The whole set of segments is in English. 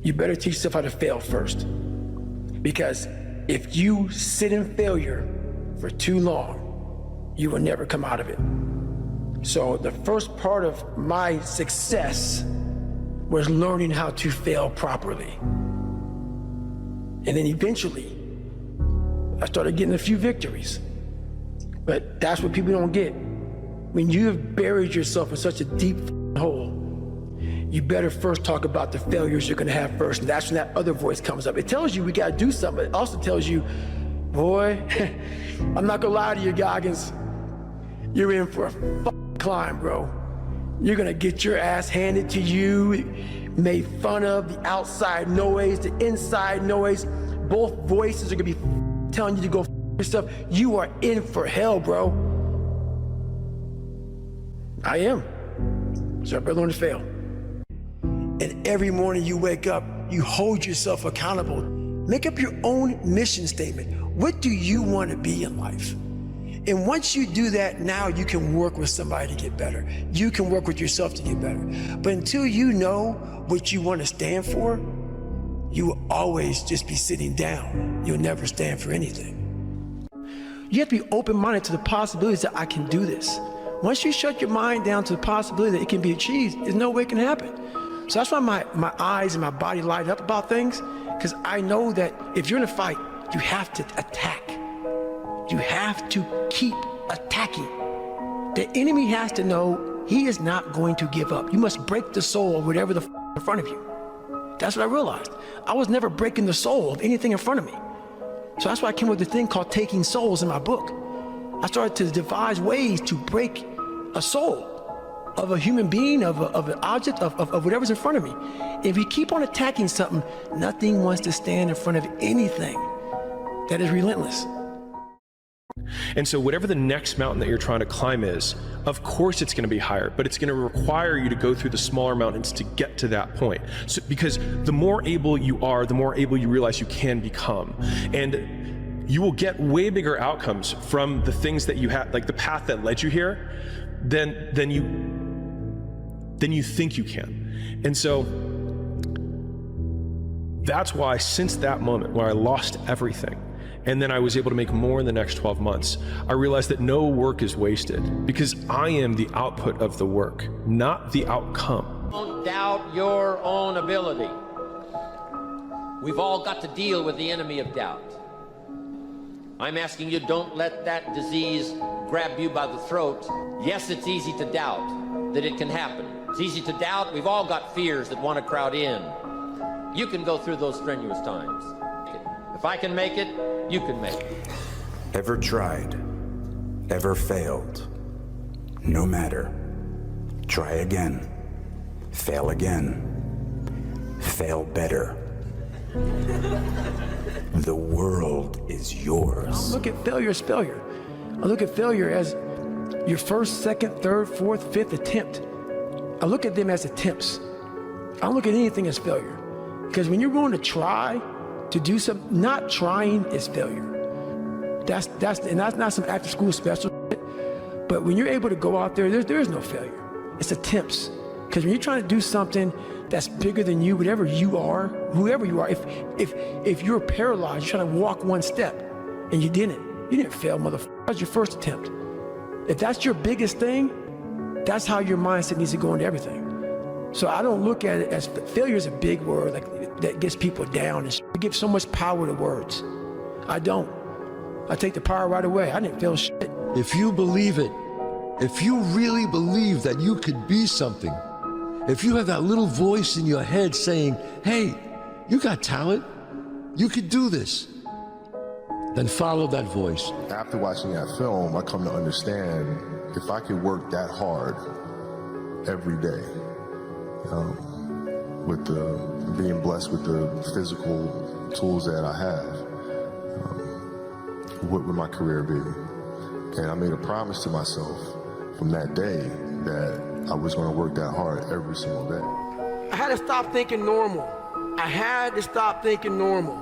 you better teach yourself how to fail first. Because if you sit in failure for too long, you will never come out of it. So the first part of my success was learning how to fail properly. And then eventually, I started getting a few victories. But that's what people don't get. When you have buried yourself in such a deep hole, you better first talk about the failures you're gonna have first, and that's when that other voice comes up. It tells you we gotta do something, but it also tells you, boy, I'm not gonna lie to you, Goggins, you're in for a climb, bro. You're gonna get your ass handed to you, made fun of, the outside noise, the inside noise. Both voices are gonna be telling you to go yourself. You are in for hell, bro. I am. So I better learn to fail. And every morning you wake up, you hold yourself accountable. Make up your own mission statement. What do you want to be in life? And once you do that, now you can work with somebody to get better. You can work with yourself to get better. But until you know what you want to stand for, you will always just be sitting down. You'll never stand for anything. You have to be open-minded to the possibilities that I can do this. Once you shut your mind down to the possibility that it can be achieved, there's no way it can happen. So that's why my eyes and my body light up about things, because I know that if you're in a fight, you have to attack. You have to keep attacking. The enemy has to know he is not going to give up. You must break the soul of whatever the in front of you. That's what I realized. I was never breaking the soul of anything in front of me. So that's why I came up with a thing called Taking Souls in my book. I started to devise ways to break a soul of a human being, of an object, of whatever's in front of me. If you keep on attacking something, nothing wants to stand in front of anything that is relentless. And so whatever the next mountain that you're trying to climb is, of course it's going to be higher, but it's going to require you to go through the smaller mountains to get to that point. So, because the more able you are, the more able you realize you can become. And you will get way bigger outcomes from the things that you have, like the path that led you here, than you think you can. And so that's why since that moment where I lost everything, and then I was able to make more in the next 12 months, I realized that no work is wasted because I am the output of the work, not the outcome. Don't doubt your own ability. We've all got to deal with the enemy of doubt. I'm asking you, don't let that disease grab you by the throat. Yes, it's easy to doubt that it can happen. It's easy to doubt. We've all got fears that want to crowd in. You can go through those strenuous times. If I can make it, you can make it. Ever tried, ever failed, no matter. Try again, fail again, fail better. The world is yours. I don't look at failure as failure. I look at failure as your first, second, third, fourth, fifth attempt. I look at them as attempts. I don't look at anything as failure. Because when you're willing to try to do something, not trying is failure. That's not some after school special shit. But when you're able to go out there, there is no failure. It's attempts. Because when you're trying to do something that's bigger than you, whatever you are, whoever you are, if you're paralyzed, you're trying to walk one step and you didn't fail, motherfucker. That was your first attempt. If that's your biggest thing, that's how your mindset needs to go into everything. So I don't look at it as failure is a big word that gets people down and it gives so much power to words. I don't. I take the power right away. I didn't fail shit. If you believe it, if you really believe that you could be something, if you have that little voice in your head saying, hey, you got talent, you could do this, then follow that voice. After watching that film, I come to understand if I could work that hard every day, with being blessed with the physical tools that I have, what would my career be? And I made a promise to myself from that day that I was going to work that hard every single day. I had to stop thinking normal. I had to stop thinking normal.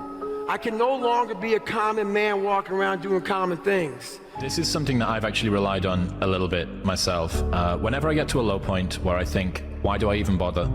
I can no longer be a common man walking around doing common things. This is something that I've actually relied on a little bit myself. Whenever I get to a low point where I think, why do I even bother?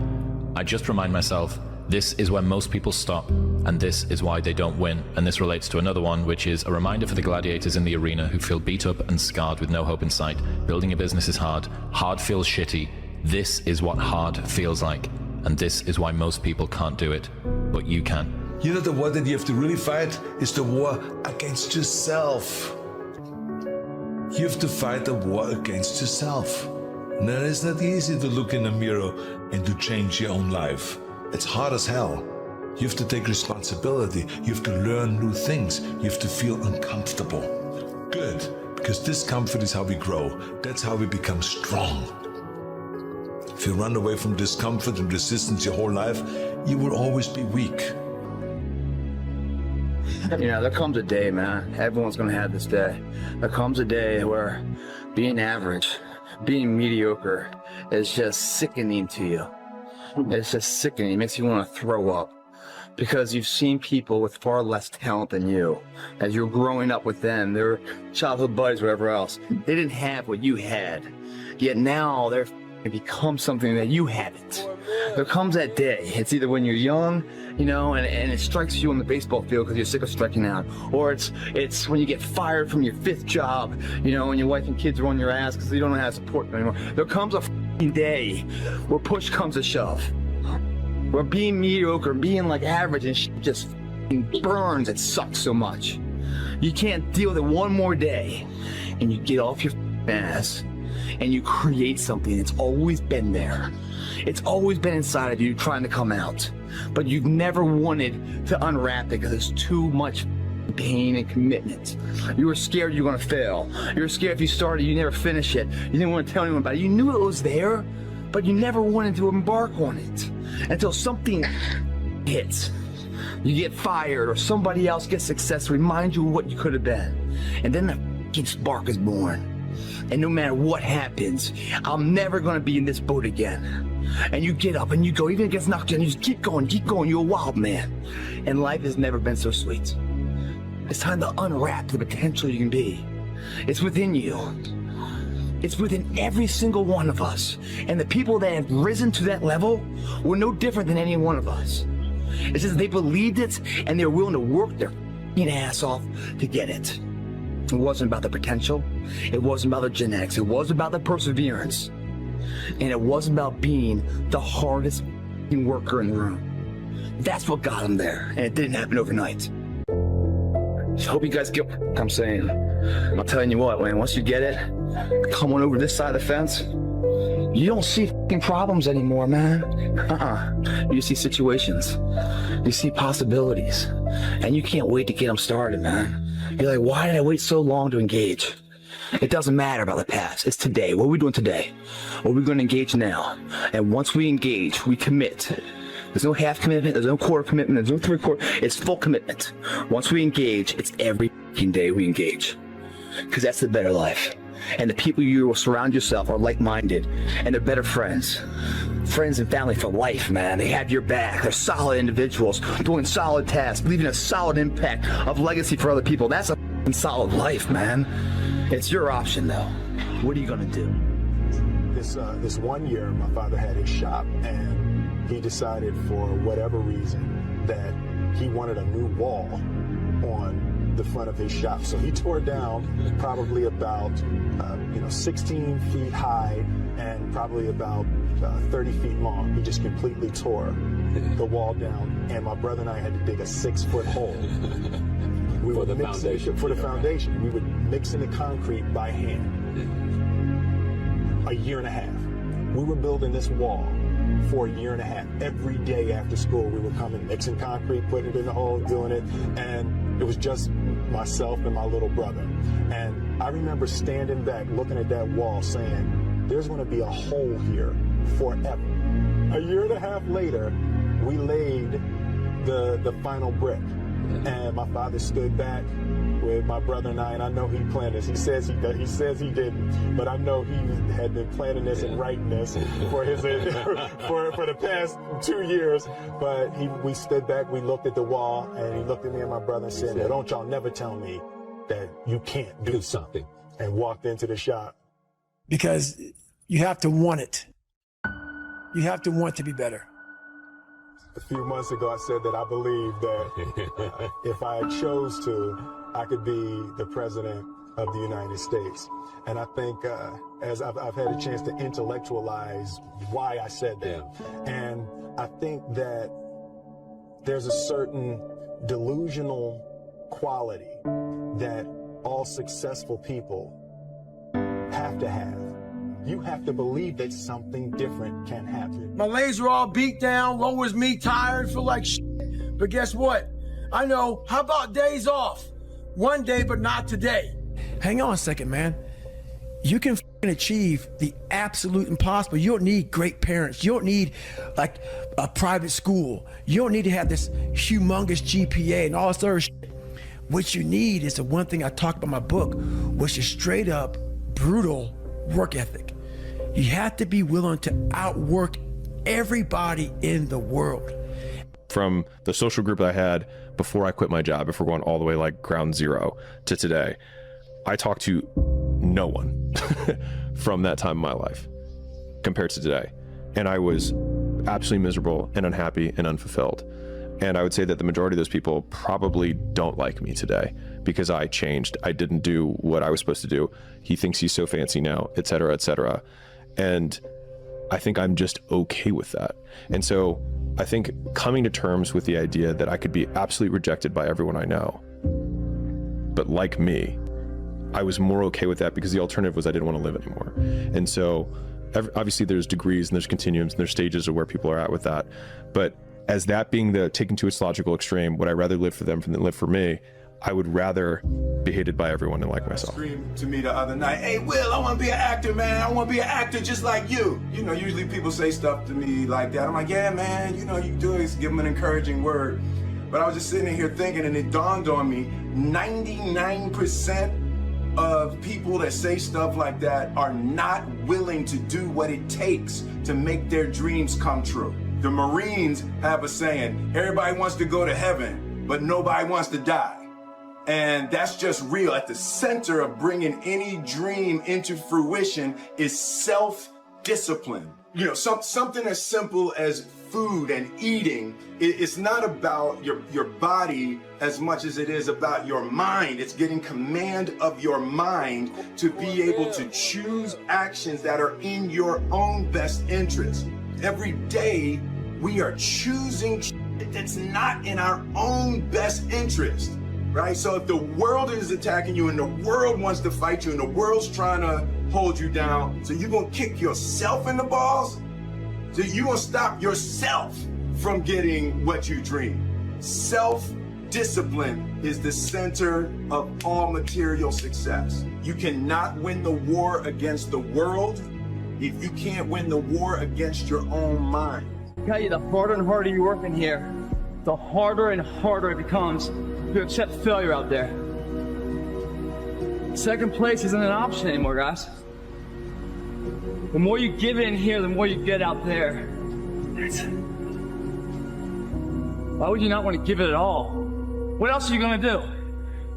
I just remind myself, This is where most people stop, and this is why they don't win. And this relates to another one, which is a reminder for the gladiators in the arena who feel beat up and scarred with no hope in sight. Building a business is hard. Hard feels shitty. This is what hard feels like. And this is why most people can't do it, but you can. You know, the war that you have to really fight is the war against yourself. You have to fight the war against yourself. And then it's not easy to look in the mirror and to change your own life. It's hard as hell. You have to take responsibility. You have to learn new things. You have to feel uncomfortable. Good, because discomfort is how we grow. That's how we become strong. If you run away from discomfort and resistance your whole life, you will always be weak. You know, there comes a day, man. Everyone's gonna have this day. There comes a day where being average, being mediocre is just sickening to you. It's just sickening. It makes you want to throw up. Because you've seen people with far less talent than you. As you're growing up with them, their childhood buddies, whatever else, they didn't have what you had. Yet now they're become something that you haven't. There comes that day. It's either when you're young, you know, and it strikes you on the baseball field because you're sick of striking out, or it's when you get fired from your 5th job, you know, and your wife and kids are on your ass because you don't know how to support them anymore. There comes a day where push comes to shove, where being mediocre, being like average and just burns. It sucks so much. You can't deal with it one more day, and you get off your ass and you create something that's always been there. It's always been inside of you trying to come out, but you've never wanted to unwrap it because it's too much pain and commitment. You were scared you were going to fail. You were scared if you started, you never finish it. You didn't want to tell anyone about it. You knew it was there, but you never wanted to embark on it until something hits. You get fired or somebody else gets success, remind you of what you could have been. And then the f***ing spark is born. And no matter what happens, I'm never going to be in this boat again. And you get up and you go, even if it gets knocked down, you just keep going, you're a wild man. And life has never been so sweet. It's time to unwrap the potential you can be. It's within you. It's within every single one of us. And the people that have risen to that level were no different than any one of us. It's just they believed it and they were willing to work their ass off to get it. It wasn't about the potential. It wasn't about the genetics. It wasn't about the perseverance. And it wasn't about being the hardest worker in the room. That's what got them there. And it didn't happen overnight. Just hope you guys get what I'm saying. I'm telling you what, man, once you get it, come on over this side of the fence, you don't see problems anymore, man. You see situations. You see possibilities. And you can't wait to get them started, man. You're like, why did I wait so long to engage? It doesn't matter about the past. It's today. What are we doing today? What are we going to engage now? And once we engage, we commit. There's no half commitment. There's no quarter commitment. There's no 3/4. It's full commitment. Once we engage, it's every day we engage. Because that's the better life. And the people you will surround yourself are like-minded. And they're better friends. Friends and family for life, man. They have your back. They're solid individuals doing solid tasks, leaving a solid impact of legacy for other people. That's a solid life, man. It's your option, though. What are you gonna do? This one year, my father had his shop, and he decided for whatever reason that he wanted a new wall on the front of his shop. So he tore down probably about 16 feet high and probably about 30 feet long. He just completely tore the wall down, and my brother and I had to dig a 6-foot hole. We would mix it for the foundation. We would mix in the concrete by hand. A year and a half. We were building this wall for a year and a half. Every day after school, we would come and mixing concrete, putting it in the hole, doing it, and it was just myself and my little brother. And I remember standing back, looking at that wall, saying, "There's going to be a hole here forever." A year and a half later, we laid the final brick. And my father stood back with my brother and I know he planned this. He says he didn't, but I know he had been planning this and writing this for his for the past 2 years. But we stood back, we looked at the wall, and he looked at me and my brother and said, "Don't y'all never tell me that you can't do something," and walked into the shop. Because you have to want it. You have to want to be better. A few months ago, I said that I believe that if I chose to, I could be the president of the United States. And I think as I've had a chance to intellectualize why I said that. And I think that there's a certain delusional quality that all successful people have to have. You have to believe that something different can happen. My legs are all beat down, low as me, tired, feel like shit. But guess what? I know, how about days off? One day, but not today. Hang on a second, man. You can achieve the absolute impossible. You don't need great parents. You don't need like a private school. You don't need to have this humongous GPA and all this other shit. What you need is the one thing I talked about in my book, which is straight up brutal work ethic. You have to be willing to outwork everybody in the world. From the social group I had before I quit my job, if we're going all the way like ground zero to today, I talked to no one from that time in my life compared to today. And I was absolutely miserable and unhappy and unfulfilled. And I would say that the majority of those people probably don't like me today because I changed. I didn't do what I was supposed to do. He thinks he's so fancy now, et cetera, et cetera. And I think I'm just okay with that. And so I think coming to terms with the idea that I could be absolutely rejected by everyone I know, but like me, I was more okay with that because the alternative was I didn't want to live anymore. And so obviously there's degrees and there's continuums and there's stages of where people are at with that. But as that being the taken to its logical extreme, would I rather live for them than live for me? I would rather be hated by everyone and like myself. Screamed to me the other night, "Hey Will, I want to be an actor, man. I want to be an actor just like you." You know, usually people say stuff to me like that. I'm like, "Yeah, man, you know, you do it. Give them an encouraging word." But I was just sitting here thinking, and it dawned on me, 99% of people that say stuff like that are not willing to do what it takes to make their dreams come true. The Marines have a saying, everybody wants to go to heaven, but nobody wants to die. And that's just real. At the center of bringing any dream into fruition is self-discipline. You know, something as simple as food and eating. It's not about your body as much as it is about your mind. It's getting command of your mind to be able to choose actions that are in your own best interest. Every day, we are choosing shit that's not in our own best interest, right? So if the world is attacking you and the world wants to fight you and the world's trying to hold you down, so you're gonna kick yourself in the balls? So you're gonna stop yourself from getting what you dream. Self-discipline is the center of all material success. You cannot win the war against the world if you can't win the war against your own mind. I tell you, the harder and harder you work in here, the harder and harder it becomes to accept failure out there. Second place isn't an option anymore, guys. The more you give it in here, the more you get out there. Why would you not want to give it at all? What else are you gonna do?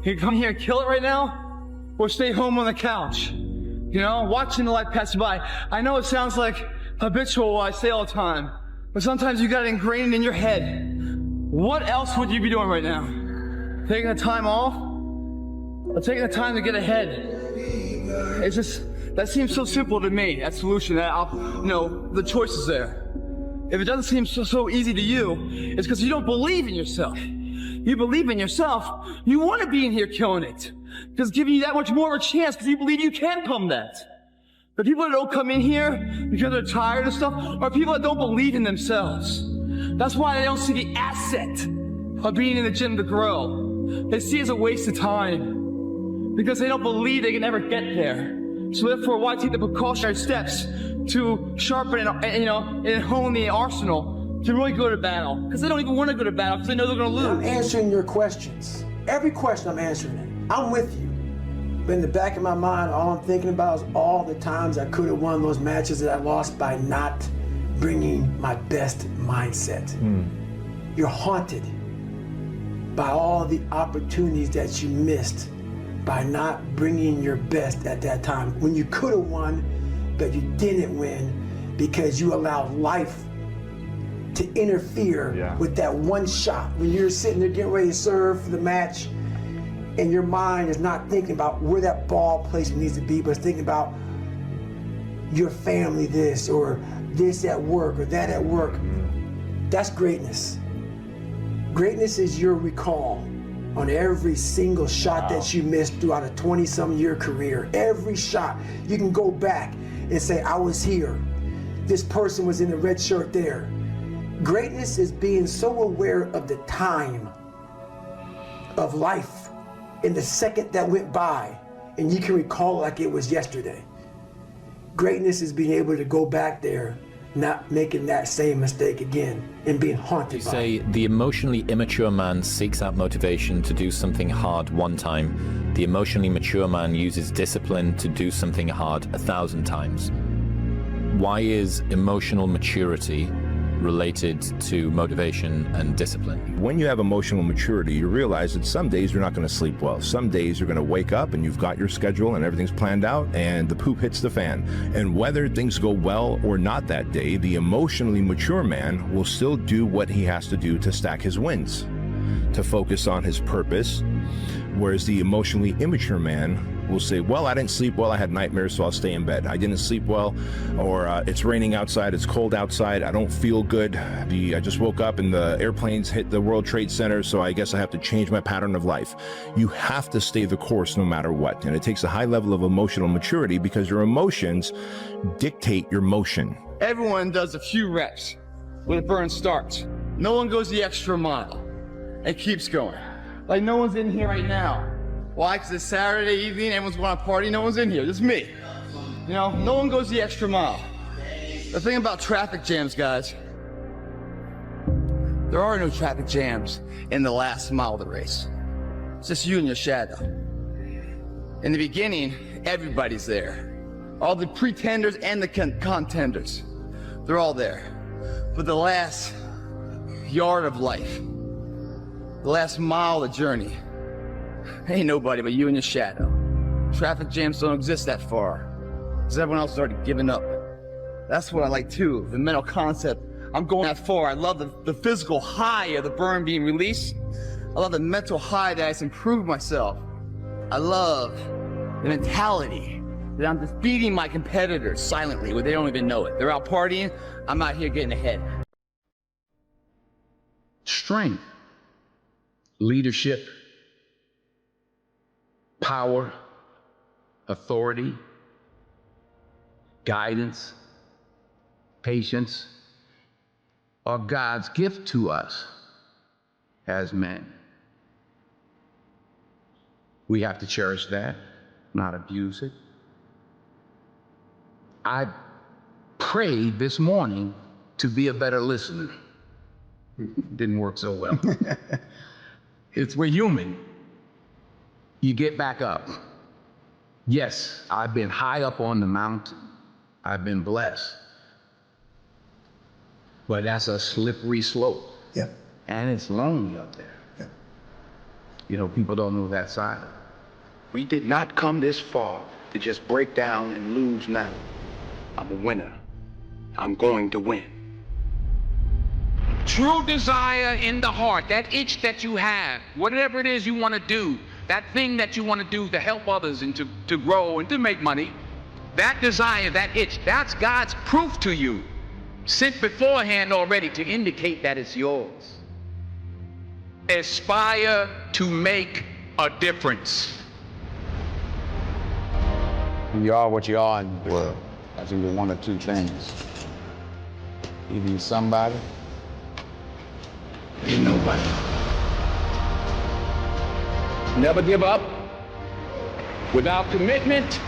You come here and kill it right now? Or stay home on the couch? You know, watching the life pass by. I know it sounds like habitual what I say all the time, but sometimes you got it ingrained in your head. What else would you be doing right now? Taking the time off? Or taking the time to get ahead? It's just, that seems so simple to me, that solution, the choice is there. If it doesn't seem so easy to you, it's because you don't believe in yourself. You believe in yourself, you want to be in here killing it. Because it's giving you that much more of a chance because you believe you can become that. The people that don't come in here because they're tired of stuff are people that don't believe in themselves. That's why they don't see the asset of being in the gym to grow. They see it as a waste of time because they don't believe they can ever get there. So therefore, why take the precautionary steps to sharpen and hone the arsenal to really go to battle? Because they don't even want to go to battle because they know they're going to lose. I'm answering your questions. Every question I'm answering it. I'm with you. But in the back of my mind, all I'm thinking about is all the times I could have won those matches that I lost by not bringing my best mindset. You're haunted by all the opportunities that you missed by not bringing your best at that time when you could have won, but you didn't win because you allowed life to interfere with that one shot. When you're sitting there getting ready to serve for the match, and your mind is not thinking about where that ball placement needs to be, but it's thinking about your family this, or this at work, or that at work. That's greatness. Greatness is your recall on every single shot that you missed throughout a 20-some year career. Every shot, you can go back and say, I was here. This person was in the red shirt there. Greatness is being so aware of the time of life in the second that went by, and you can recall it like it was yesterday. Greatness is being able to go back there, not making that same mistake again, and being haunted by it. Say the emotionally immature man seeks out motivation to do something hard one time. The emotionally mature man uses discipline to do something hard 1,000 times. Why is emotional maturity related to motivation and discipline? When you have emotional maturity, you realize that some days you're not going to sleep well. Some days you're going to wake up and you've got your schedule and everything's planned out and the poop hits the fan. And whether things go well or not that day, the emotionally mature man will still do what he has to do to stack his wins, to focus on his purpose. Whereas the emotionally immature man will say, well, I didn't sleep well, I had nightmares, so I'll stay in bed. I didn't sleep well, or it's raining outside, it's cold outside, I don't feel good. I just woke up and the airplanes hit the World Trade Center, so I guess I have to change my pattern of life. You have to stay the course no matter what. And it takes a high level of emotional maturity because your emotions dictate your motion. Everyone does a few reps when the burn starts. No one goes the extra mile and keeps going. Like no one's in here right now. Why? Because it's Saturday evening, everyone's going to party, no one's in here, just me. You know, no one goes the extra mile. The thing about traffic jams, guys, there are no traffic jams in the last mile of the race. It's just you and your shadow. In the beginning, everybody's there. All the pretenders and the contenders, they're all there. But the last yard of life, the last mile of the journey, ain't nobody but you and your shadow. Traffic jams don't exist that far, because everyone else has already given up. That's what I like too, the mental concept. I'm going that far. I love the physical high of the burn being released. I love the mental high that I can prove myself. I love the mentality that I'm defeating my competitors silently where they don't even know it. They're out partying, I'm out here getting ahead. Strength, leadership, power, authority, guidance, patience are God's gift to us as men. We have to cherish that, not abuse it. I prayed this morning to be a better listener. Didn't work so well. We're human. You get back up. Yes, I've been high up on the mountain. I've been blessed. But that's a slippery slope. Yeah. And it's lonely up there. Yeah. You know, people don't know that side of it. We did not come this far to just break down and lose now. I'm a winner. I'm going to win. True desire in the heart, that itch that you have, whatever it is you want to do, that thing that you want to do to help others and to grow and to make money, that desire, that itch, that's God's proof to you, sent beforehand already to indicate that it's yours. Aspire to make a difference. You are what you are in the world. I think there's one or two things. Either you're somebody, or you're nobody. Never give up. Without commitment,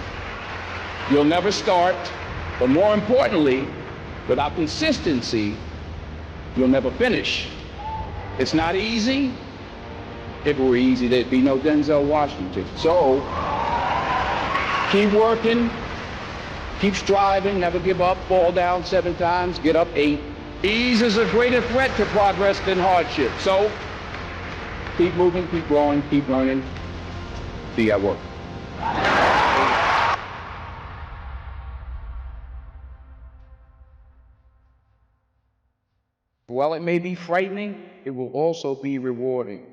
you'll never start. But more importantly, without consistency, you'll never finish. It's not easy. If it were easy, there'd be no Denzel Washington. So, keep working, keep striving, never give up, fall down 7 times, get up 8. Ease is a greater threat to progress than hardship. So, keep moving, keep growing, keep learning. See you at work. while it may be frightening, it will also be rewarding.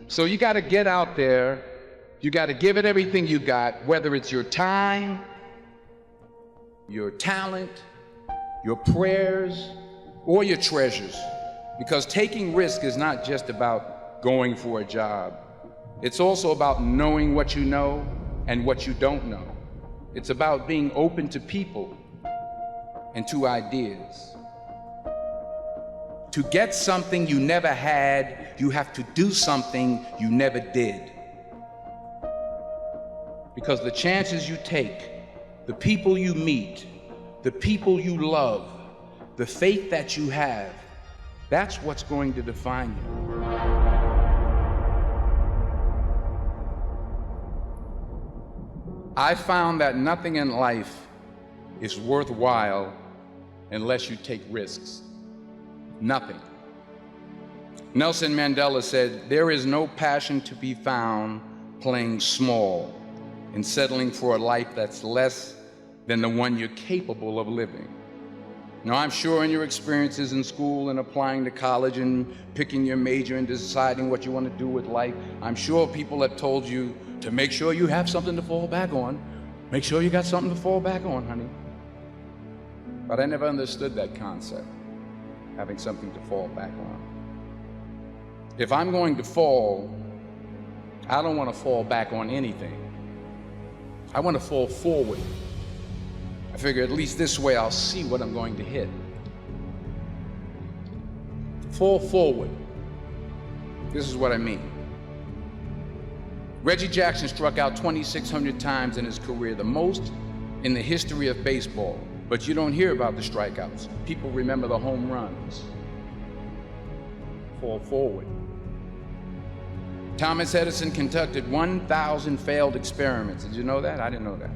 So you got to get out there. You got to give it everything you got, whether it's your time, your talent, your prayers, or your treasures. Because taking risk is not just about going for a job. It's also about knowing what you know and what you don't know. It's about being open to people and to ideas. To get something you never had, you have to do something you never did. Because the chances you take, the people you meet, the people you love, the faith that you have, that's what's going to define you. I found that nothing in life is worthwhile unless you take risks. Nothing. Nelson Mandela said, "There is no passion to be found playing small and settling for a life that's less than the one you're capable of living." Now, I'm sure in your experiences in school and applying to college and picking your major and deciding what you want to do with life, I'm sure people have told you to make sure you have something to fall back on. Make sure you got something to fall back on, honey. But I never understood that concept, having something to fall back on. If I'm going to fall, I don't want to fall back on anything. I want to fall forward. I figure at least this way I'll see what I'm going to hit. Fall forward. This is what I mean. Reggie Jackson struck out 2,600 times in his career, the most in the history of baseball. But you don't hear about the strikeouts. People remember the home runs. Fall forward. Thomas Edison conducted 1,000 failed experiments. Did you know that? I didn't know that.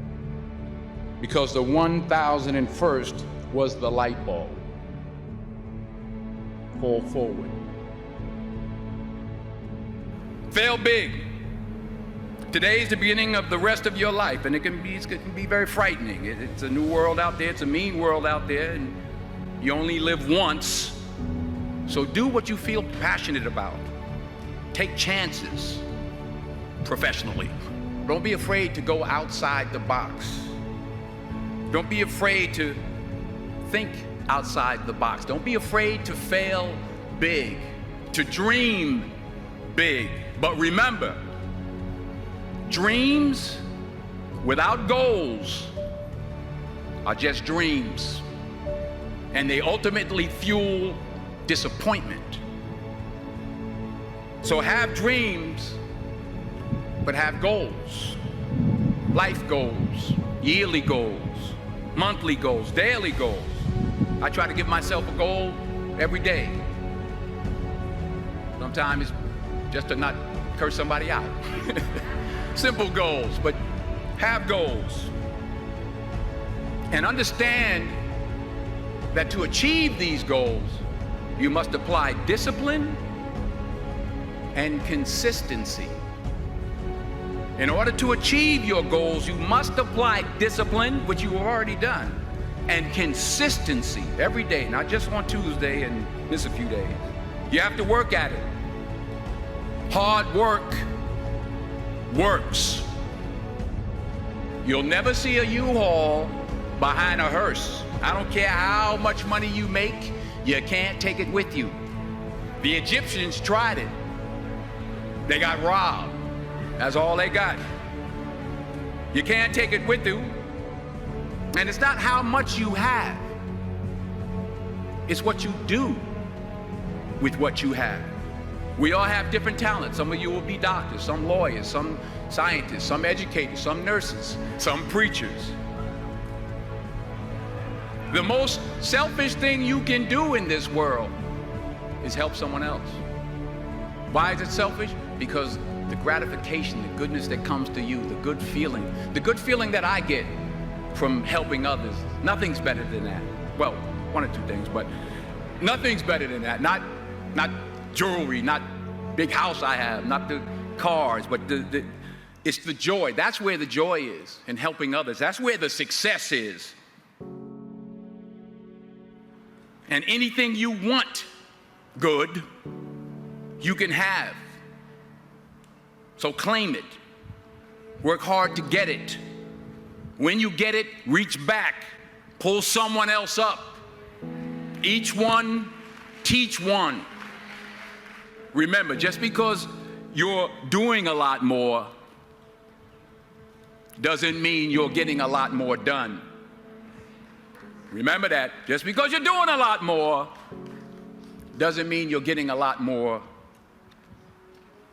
Because the 1,001st was the light bulb. Fall forward. Fail big. Today's the beginning of the rest of your life, and it can be very frightening. It's a new world out there. It's a mean world out there, and you only live once. So do what you feel passionate about. Take chances professionally. Don't be afraid to go outside the box. Don't be afraid to think outside the box. Don't be afraid to fail big, to dream big. But remember, dreams without goals are just dreams, and they ultimately fuel disappointment. So have dreams, but have goals. Life goals, yearly goals, monthly goals, daily goals. I try to give myself a goal every day. Sometimes it's just to not curse somebody out. Simple goals, but have goals. And understand that to achieve these goals, you must apply discipline and consistency. In order to achieve your goals, you must apply discipline, which you have already done, and consistency every day, not just on Tuesday and miss a few days. You have to work at it. Hard work works. You'll never see a U-Haul behind a hearse. I don't care how much money you make, you can't take it with you. The Egyptians tried it. They got robbed. That's all they got. You can't take it with you. And it's not how much you have. It's what you do with what you have. We all have different talents. Some of you will be doctors, some lawyers, some scientists, some educators, some nurses, some preachers. The most selfish thing you can do in this world is help someone else. Why is it selfish? Because the gratification, the goodness that comes to you, the good feeling that I get from helping others, nothing's better than that. Well, one or two things, but nothing's better than that. Not jewelry, not big house I have, not the cars, but it's the joy. That's where the joy is in helping others. That's where the success is. And anything you want good, you can have. So claim it. Work hard to get it. When you get it, reach back. Pull someone else up. Each one, teach one. Remember, just because you're doing a lot more doesn't mean you're getting a lot more done. Remember that. Just because you're doing a lot more doesn't mean you're getting a lot more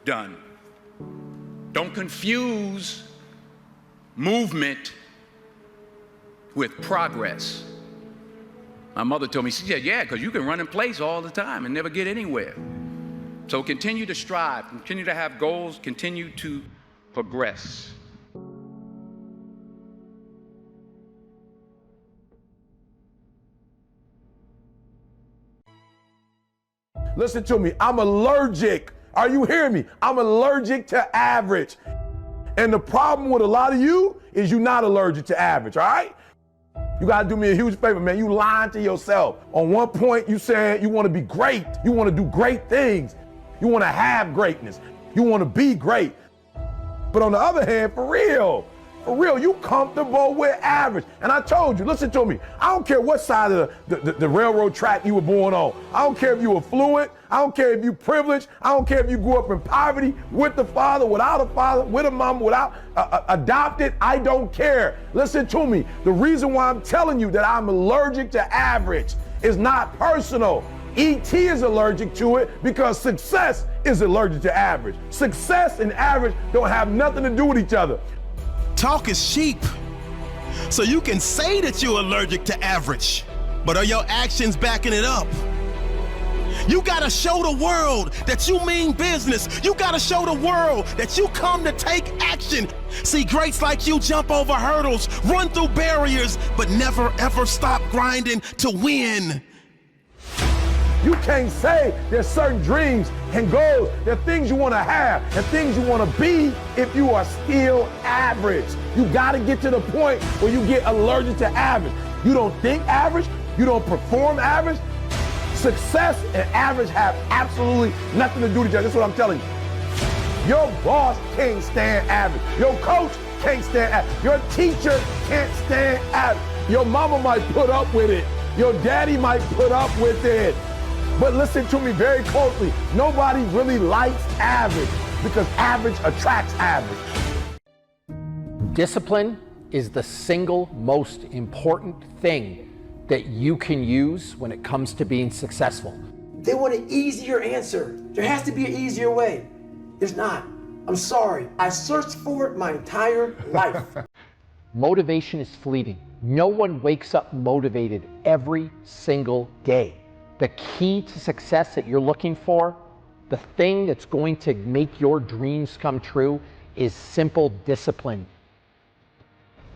done. Don't confuse movement with progress. My mother told me, she said, yeah, because you can run in place all the time and never get anywhere. So continue to strive, continue to have goals, continue to progress. Listen to me, I'm allergic. Are you hearing me? I'm allergic to average. And the problem with a lot of you is you're not allergic to average, all right? You gotta do me a huge favor, man. You lying to yourself. On one point, you said you wanna be great. You wanna do great things. You wanna have greatness. You wanna be great. But on the other hand, for real, you comfortable with average. And I told you, listen to me, I don't care what side of the railroad track you were born on. I don't care if you were fluent. I don't care if you privileged. I don't care if you grew up in poverty, with the father, without a father, with a mom, without adopted. I don't care. Listen to me. The reason why I'm telling you that I'm allergic to average is not personal. ET is allergic to it because success is allergic to average. Success and average don't have nothing to do with each other. Talk is cheap. So you can say that you're allergic to average, but are your actions backing it up? You gotta show the world that you mean business. You gotta show the world that you come to take action. See, greats like you jump over hurdles, run through barriers, but never ever stop grinding to win. You can't say there's certain dreams and goals, there are things you want to have and things you want to be if you are still average. You got to get to the point where you get allergic to average. You don't think average, you don't perform average. Success and average have absolutely nothing to do with each other. That's what I'm telling you. Your boss can't stand average. Your coach can't stand average. Your teacher can't stand average. Your mama might put up with it. Your daddy might put up with it. But listen to me very closely. Nobody really likes average because average attracts average. Discipline is the single most important thing that you can use when it comes to being successful. They want an easier answer. There has to be an easier way. There's not. I'm sorry. I searched for it my entire life. Motivation is fleeting. No one wakes up motivated every single day. The key to success that you're looking for, the thing that's going to make your dreams come true, is simple discipline.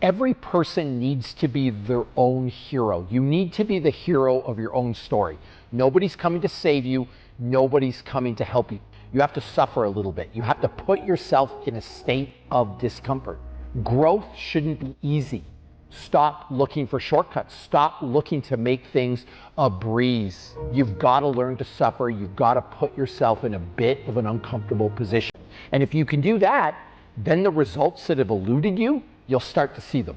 Every person needs to be their own hero. You need to be the hero of your own story. Nobody's coming to save you. Nobody's coming to help you. You have to suffer a little bit. You have to put yourself in a state of discomfort. Growth shouldn't be easy. Stop looking for shortcuts. Stop looking to make things a breeze. You've got to learn to suffer. You've got to put yourself in a bit of an uncomfortable position. And if you can do that, then the results that have eluded you, you'll start to see them.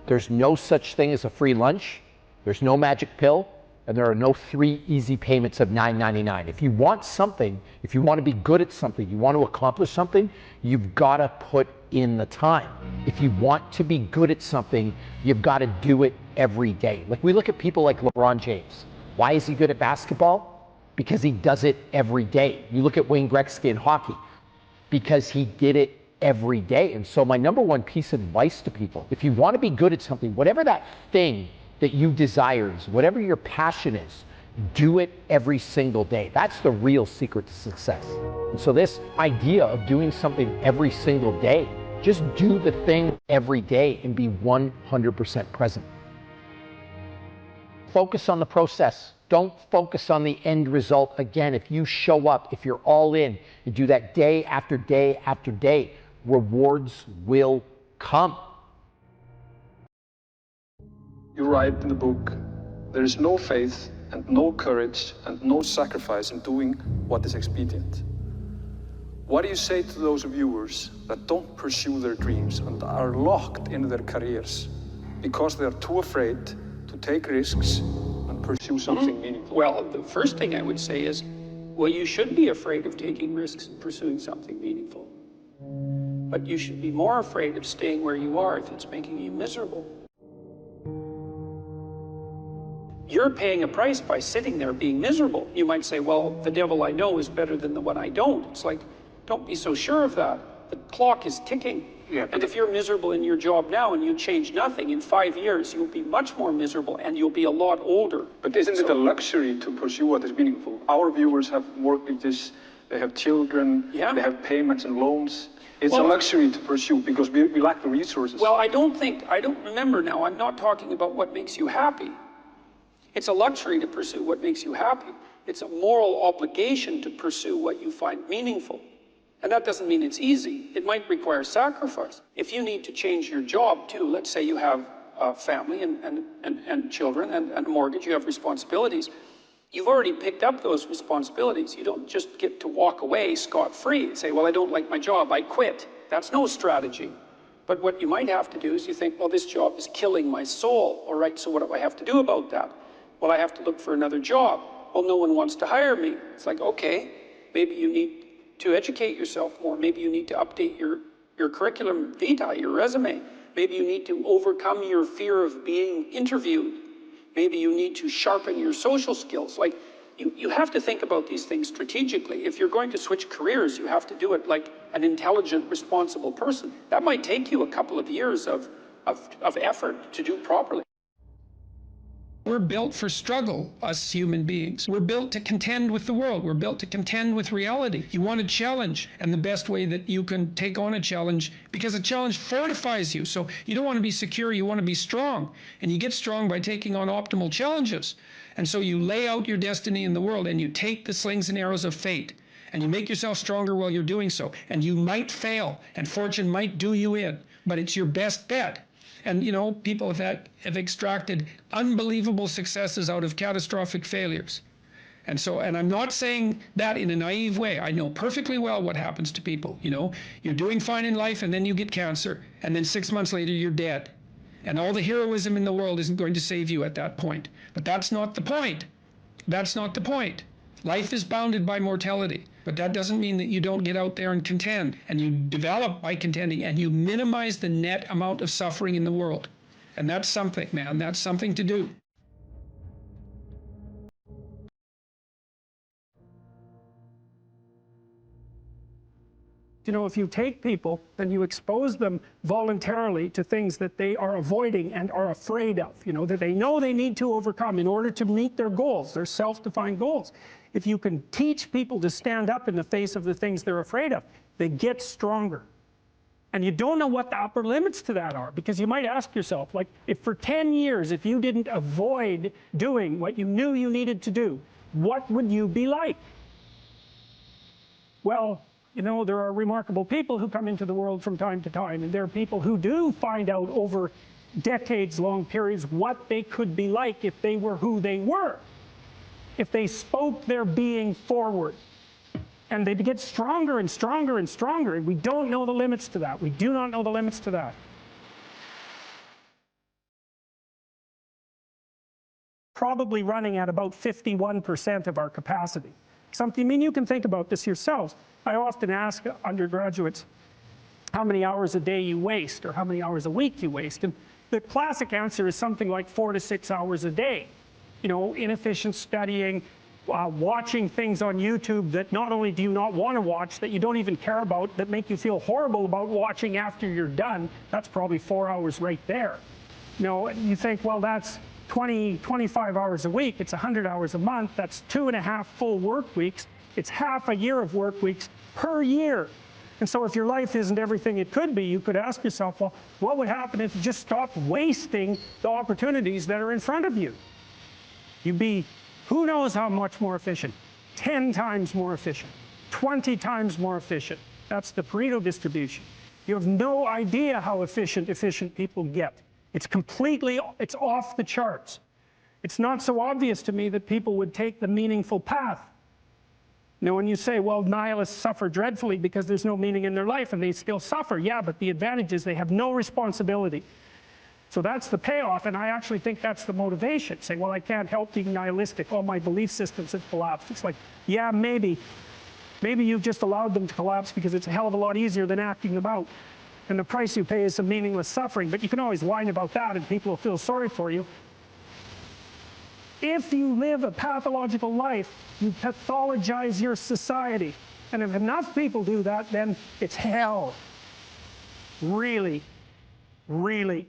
There's no such thing as a free lunch. There's no magic pill. And there are no 3 easy payments of $9.99. If you want something, if you want to be good at something, you want to accomplish something, you've got to put in the time. If you want to be good at something, you've got to do it every day. Like we look at people like LeBron James. Why is he good at basketball? Because he does it every day. You look at Wayne Gretzky in hockey, because he did it every day. And so my number one piece of advice to people, if you want to be good at something, whatever that thing that you desire is, whatever your passion is, do it every single day. That's the real secret to success. And so this idea of doing something every single day, just do the thing every day and be 100% present. Focus on the process. Don't focus on the end result. Again, if you show up, if you're all in, and do that day after day after day, rewards will come. You write in the book, There is no faith and no courage and no sacrifice in doing what is expedient. What do you say to those viewers that don't pursue their dreams and are locked in their careers because they are too afraid to take risks and pursue something meaningful? Well, the first thing I would say is, well, you should be afraid of taking risks and pursuing something meaningful. But you should be more afraid of staying where you are if it's making you miserable. You're paying a price by sitting there being miserable. You might say, well, the devil I know is better than the one I don't. It's like, don't be so sure of that. The clock is ticking. Yeah, and if you're miserable in your job now and you change nothing, in 5 years, you'll be much more miserable and you'll be a lot older. But isn't it a luxury to pursue what is meaningful? Our viewers have mortgages, they have children, they have payments and loans. It's a luxury to pursue because we lack the resources. Well, I don't remember now, I'm not talking about what makes you happy. It's a luxury to pursue what makes you happy. It's a moral obligation to pursue what you find meaningful. And that doesn't mean it's easy. It might require sacrifice. If you need to change your job too, let's say you have a family and children and a mortgage, you have responsibilities. You've already picked up those responsibilities. You don't just get to walk away scot-free and say, well, I don't like my job, I quit. That's no strategy. But what you might have to do is you think, well, this job is killing my soul. All right, so what do I have to do about that? Well, I have to look for another job. Well, no one wants to hire me. It's like, okay, maybe you need to educate yourself more. Maybe you need to update your curriculum vitae, your resume. Maybe you need to overcome your fear of being interviewed. Maybe you need to sharpen your social skills. Like, you have to think about these things strategically. If you're going to switch careers, you have to do it like an intelligent, responsible person. That might take you a couple of years of effort to do properly. We're built for struggle, us human beings. We're built to contend with the world. We're built to contend with reality. You want a challenge, and the best way that you can take on a challenge, because a challenge fortifies you. So you don't want to be secure, you want to be strong. And you get strong by taking on optimal challenges. And so you lay out your destiny in the world, and you take the slings and arrows of fate, and you make yourself stronger while you're doing so. And you might fail, and fortune might do you in, but it's your best bet. And, you know, people have extracted unbelievable successes out of catastrophic failures. And I'm not saying that in a naive way. I know perfectly well what happens to people. You know, you're doing fine in life and then you get cancer. And then 6 months later, you're dead. And all the heroism in the world isn't going to save you at that point. But that's not the point. That's not the point. Life is bounded by mortality. But that doesn't mean that you don't get out there and contend. And you develop by contending, and you minimize the net amount of suffering in the world. And that's something, man. That's something to do. You know, if you take people, then you expose them voluntarily to things that they are avoiding and are afraid of, you know, that they know they need to overcome in order to meet their goals, their self-defined goals. If you can teach people to stand up in the face of the things they're afraid of, they get stronger. And you don't know what the upper limits to that are, because you might ask yourself, like, if for 10 years, if you didn't avoid doing what you knew you needed to do, what would you be like? Well, you know, there are remarkable people who come into the world from time to time, and there are people who do find out over decades-long periods what they could be like if they were who they were, if they spoke their being forward. And they get stronger and stronger and stronger, and we don't know the limits to that. We do not know the limits to that. Probably running at about 51% of our capacity. Something, I mean, you can think about this yourselves. I often ask undergraduates how many hours a day you waste, or how many hours a week you waste. And the classic answer is something like 4 to 6 hours a day. You know, inefficient studying, watching things on YouTube that not only do you not want to watch, that you don't even care about, that make you feel horrible about watching after you're done. That's probably 4 hours right there. You know, you think, well, that's 25 hours a week. It's 100 hours a month. That's 2.5 full work weeks. It's half a year of work weeks per year. And so if your life isn't everything it could be, you could ask yourself, well, what would happen if you just stopped wasting the opportunities that are in front of you? You'd be, who knows how much more efficient? 10 times more efficient, 20 times more efficient. That's the Pareto distribution. You have no idea how efficient people get. It's completely, it's off the charts. It's not so obvious to me that people would take the meaningful path. Now, when you say, well, nihilists suffer dreadfully because there's no meaning in their life and they still suffer, yeah, but the advantage is they have no responsibility. So that's the payoff, and I actually think that's the motivation. Say, well, I can't help being nihilistic. All my belief systems have collapsed. It's like, yeah, maybe. Maybe you've just allowed them to collapse because it's a hell of a lot easier than acting them out. And the price you pay is some meaningless suffering, but you can always whine about that and people will feel sorry for you. If you live a pathological life, you pathologize your society. And if enough people do that, then it's hell. Really, really.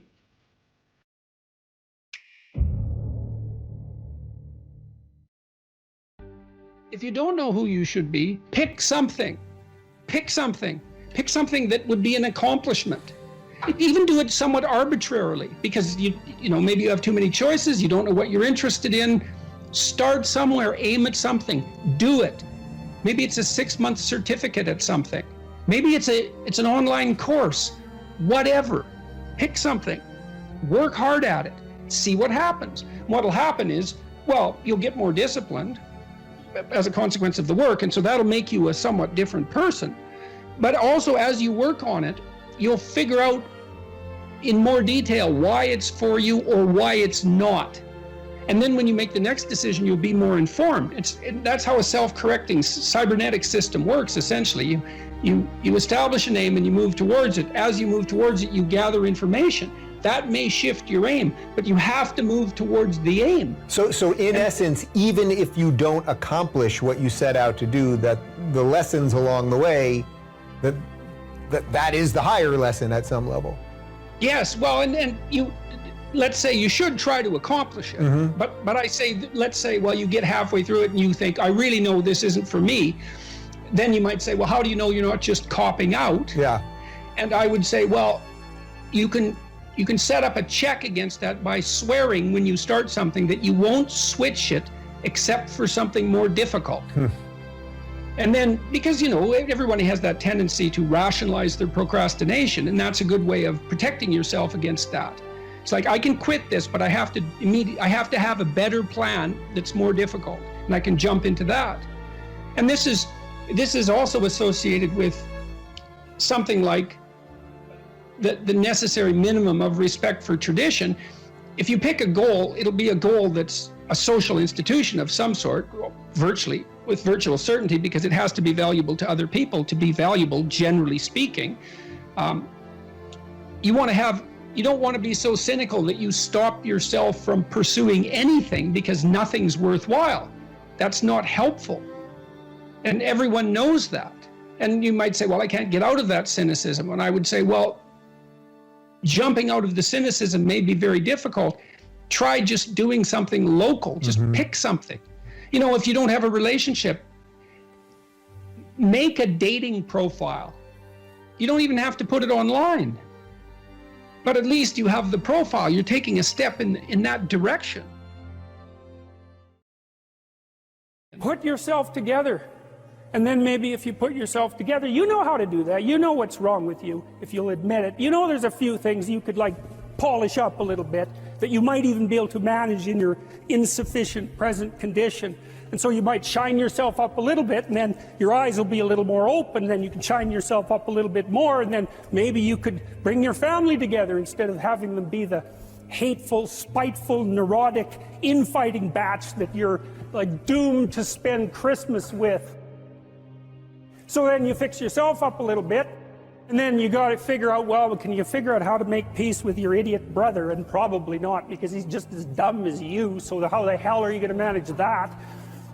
If you don't know who you should be, pick something. Pick something. Pick something that would be an accomplishment. Even do it somewhat arbitrarily, because you know, maybe you have too many choices, you don't know what you're interested in. Start somewhere, aim at something, do it. Maybe it's a 6-month certificate at something. Maybe it's an online course. Whatever. Pick something. Work hard at it. See what happens. What'll happen is, well, you'll get more disciplined as a consequence of the work, and so that'll make you a somewhat different person. But also, as you work on it, you'll figure out in more detail why it's for you or why it's not. And then when you make the next decision, you'll be more informed. That's how a self-correcting cybernetic system works, essentially. You establish an aim and you move towards it. As you move towards it, you gather information. That may shift your aim, but you have to move towards the aim. So in essence, even if you don't accomplish what you set out to do, that the lessons along the way, that is the higher lesson at some level. Yes, well, and you, let's say you should try to accomplish it, but I say, let's say, well, you get halfway through it and you think, I really know this isn't for me. Then you might say, well, how do you know you're not just copping out? Yeah. And I would say, well, you can set up a check against that by swearing when you start something that you won't switch it except for something more difficult. And then, because, you know, everybody has that tendency to rationalize their procrastination, and that's a good way of protecting yourself against that. It's like, I can quit this, but I have to have a better plan that's more difficult, and I can jump into that. And this is also associated with something like the necessary minimum of respect for tradition. If you pick a goal, it'll be a goal that's a social institution of some sort, virtually, with virtual certainty, because it has to be valuable to other people to be valuable, generally speaking. You don't want to be so cynical that you stop yourself from pursuing anything because nothing's worthwhile. That's not helpful. And everyone knows that. And you might say, well, I can't get out of that cynicism. And I would say, well, jumping out of the cynicism may be very difficult. Try just doing something local. Just pick something. You know, if you don't have a relationship, make a dating profile. You don't even have to put it online. But at least you have the profile. You're taking a step in that direction. Put yourself together. And then maybe if you put yourself together, you know how to do that. You know what's wrong with you, if you'll admit it. You know there's a few things you could like polish up a little bit that you might even be able to manage in your insufficient present condition. And so you might shine yourself up a little bit, and then your eyes will be a little more open, then you can shine yourself up a little bit more, and then maybe you could bring your family together instead of having them be the hateful, spiteful, neurotic, infighting batch that you're like doomed to spend Christmas with. So then you fix yourself up a little bit, and then you got to figure out, well, can you figure out how to make peace with your idiot brother? And probably not, because he's just as dumb as you, so how the hell are you going to manage that?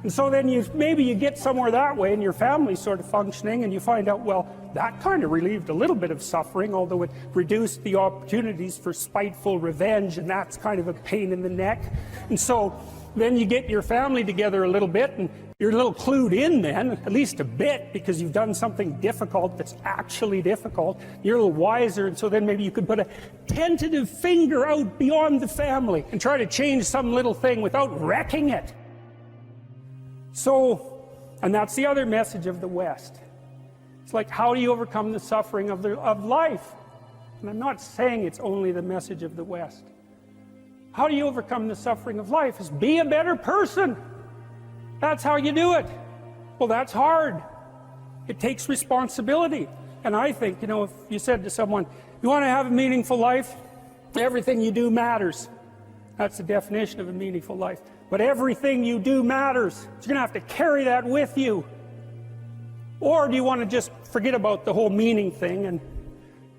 And so then maybe you get somewhere that way, and your family's sort of functioning, and you find out, well, that kind of relieved a little bit of suffering, although it reduced the opportunities for spiteful revenge, and that's kind of a pain in the neck. And so then you get your family together a little bit, and you're a little clued in then, at least a bit, because you've done something difficult that's actually difficult. You're a little wiser, and so then maybe you could put a tentative finger out beyond the family and try to change some little thing without wrecking it. So, and that's the other message of the West. It's like, how do you overcome the suffering of life? And I'm not saying it's only the message of the West. How do you overcome the suffering of life? Is be a better person. That's how you do it. Well, that's hard. It takes responsibility. And I think, if you said to someone, you want to have a meaningful life? Everything you do matters. That's the definition of a meaningful life. But everything you do matters. So you're going to have to carry that with you. Or do you want to just forget about the whole meaning thing, and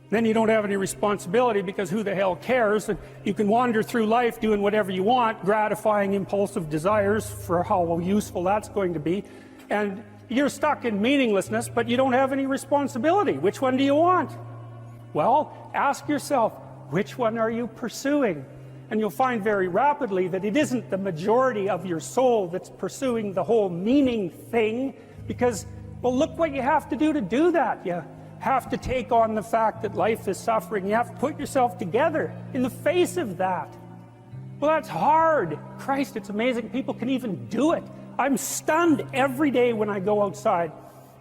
then you don't have any responsibility because who the hell cares? And you can wander through life doing whatever you want, gratifying impulsive desires for how useful that's going to be. And you're stuck in meaninglessness, but you don't have any responsibility. Which one do you want? Well, ask yourself, which one are you pursuing? And you'll find very rapidly that it isn't the majority of your soul that's pursuing the whole meaning thing, because, well, look what you have to do that. You have to take on the fact that life is suffering. You have to put yourself together in the face of that. Well, that's hard. Christ, it's amazing people can even do it. I'm stunned every day when I go outside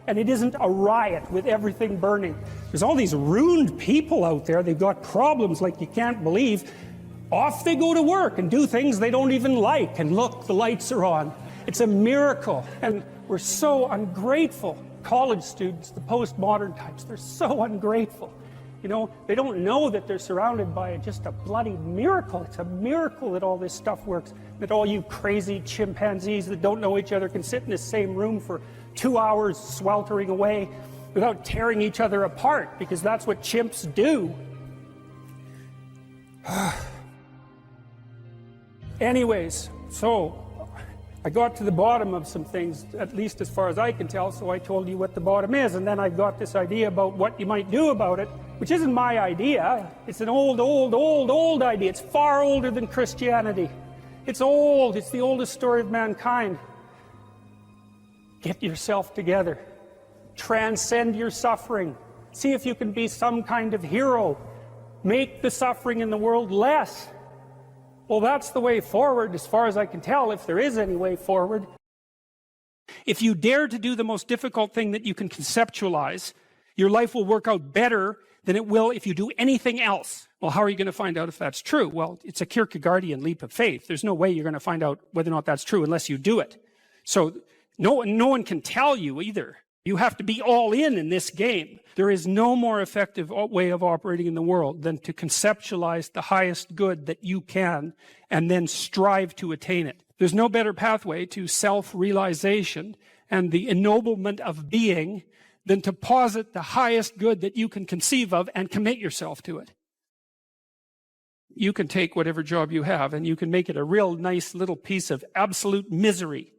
and it isn't a riot with everything burning. There's all these ruined people out there. They've got problems like you can't believe. Off they go to work and do things they don't even like, and look, the lights are on. It's a miracle. And we're so ungrateful. College students, the postmodern types, they're so ungrateful. They don't know that they're surrounded by just a bloody miracle. It's a miracle that all this stuff works, that all you crazy chimpanzees that don't know each other can sit in the same room for 2 hours sweltering away without tearing each other apart, because that's what chimps do. Anyways, so I got to the bottom of some things, at least as far as I can tell, so I told you what the bottom is, and then I got this idea about what you might do about it, which isn't my idea. It's an old idea. It's far older than Christianity. It's old. It's the oldest story of mankind. Get yourself together. Transcend your suffering. See if you can be some kind of hero. Make the suffering in the world less. Well, that's the way forward, as far as I can tell, if there is any way forward. If you dare to do the most difficult thing that you can conceptualize, your life will work out better than it will if you do anything else. Well, how are you going to find out if that's true? Well, it's a Kierkegaardian leap of faith. There's no way you're going to find out whether or not that's true unless you do it. So no one can tell you either. You have to be all in this game. There is no more effective way of operating in the world than to conceptualize the highest good that you can and then strive to attain it. There's no better pathway to self-realization and the ennoblement of being than to posit the highest good that you can conceive of and commit yourself to it. You can take whatever job you have and you can make it a real nice little piece of absolute misery.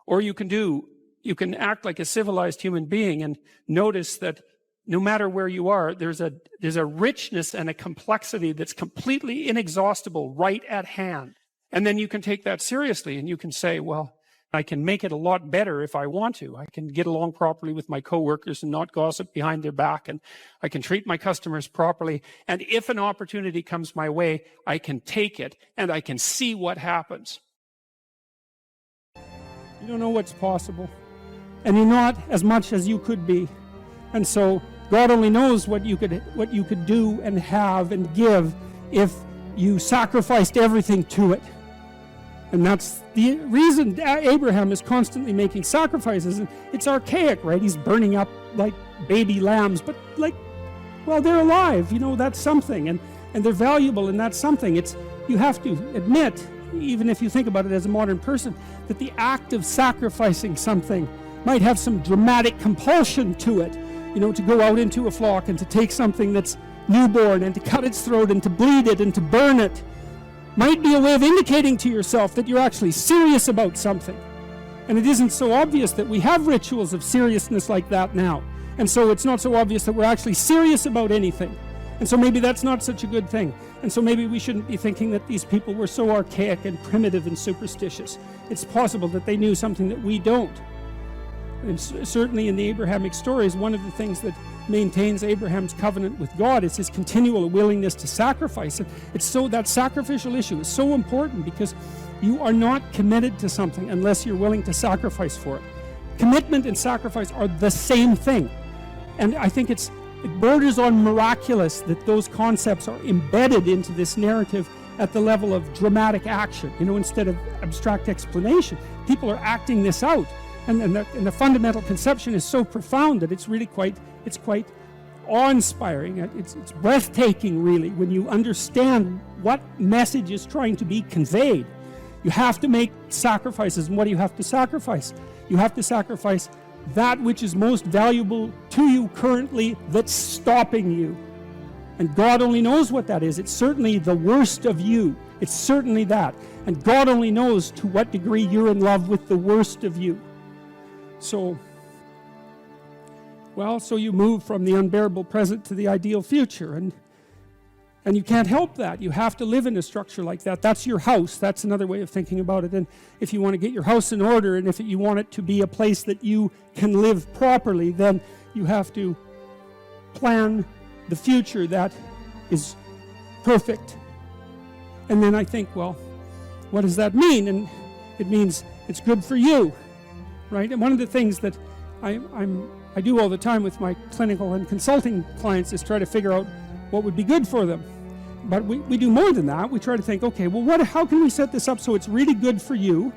Or you can act like a civilized human being and notice that no matter where you are, there's a richness and a complexity that's completely inexhaustible right at hand. And then you can take that seriously and you can say, well, I can make it a lot better if I want to. I can get along properly with my coworkers and not gossip behind their back, and I can treat my customers properly. And if an opportunity comes my way, I can take it and I can see what happens. You don't know what's possible. And you're not as much as you could be. And so God only knows what you could do and have and give if you sacrificed everything to it. And that's the reason Abraham is constantly making sacrifices. And it's archaic, right? He's burning up like baby lambs, but well, they're alive, that's something. And they're valuable, and that's something. You have to admit, even if you think about it as a modern person, that the act of sacrificing something might have some dramatic compulsion to it, to go out into a flock and to take something that's newborn and to cut its throat and to bleed it and to burn it. Might be a way of indicating to yourself that you're actually serious about something. And it isn't so obvious that we have rituals of seriousness like that now. And so it's not so obvious that we're actually serious about anything. And so maybe that's not such a good thing. And so maybe we shouldn't be thinking that these people were so archaic and primitive and superstitious. It's possible that they knew something that we don't. And certainly in the Abrahamic stories, one of the things that maintains Abraham's covenant with God is his continual willingness to sacrifice. And that sacrificial issue is so important because you are not committed to something unless you're willing to sacrifice for it. Commitment and sacrifice are the same thing. And I think it borders on miraculous that those concepts are embedded into this narrative at the level of dramatic action, instead of abstract explanation. People are acting this out, and the fundamental conception is so profound that it's really quite awe-inspiring. It's breathtaking, really, when you understand what message is trying to be conveyed. You have to make sacrifices, and what do you have to sacrifice? You have to sacrifice that which is most valuable to you currently that's stopping you. And God only knows what that is. It's certainly the worst of you. It's certainly that. And God only knows to what degree you're in love with the worst of you. So you move from the unbearable present to the ideal future. And you can't help that. You have to live in a structure like that. That's your house. That's another way of thinking about it. And if you want to get your house in order, and if you want it to be a place that you can live properly, then you have to plan the future that is perfect. And then I think, well, what does that mean? And it means it's good for you, right? And one of the things that I do all the time with my clinical and consulting clients is try to figure out what would be good for them. But we do more than that. We try to think, okay, well, how can we set this up so it's really good for you,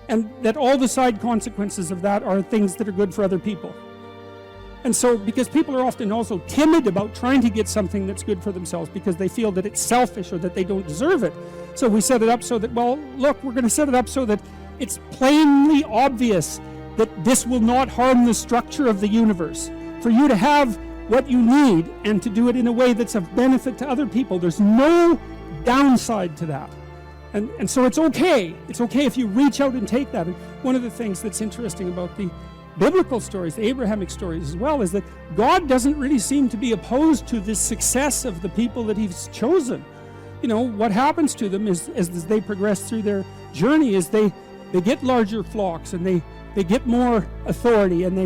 and that all the side consequences of that are things that are good for other people. And so, because people are often also timid about trying to get something that's good for themselves because they feel that it's selfish or that they don't deserve it. So we set it up so that, well, look, we're going to set it up so that it's plainly obvious that this will not harm the structure of the universe. For you to have what you need and to do it in a way that's of benefit to other people. There's no downside to that. And so it's okay. It's okay if you reach out and take that. And one of the things that's interesting about the biblical stories, the Abrahamic stories as well, is that God doesn't really seem to be opposed to the success of the people that he's chosen. What happens to them is as they progress through their journey is they get larger flocks, and they get more authority, and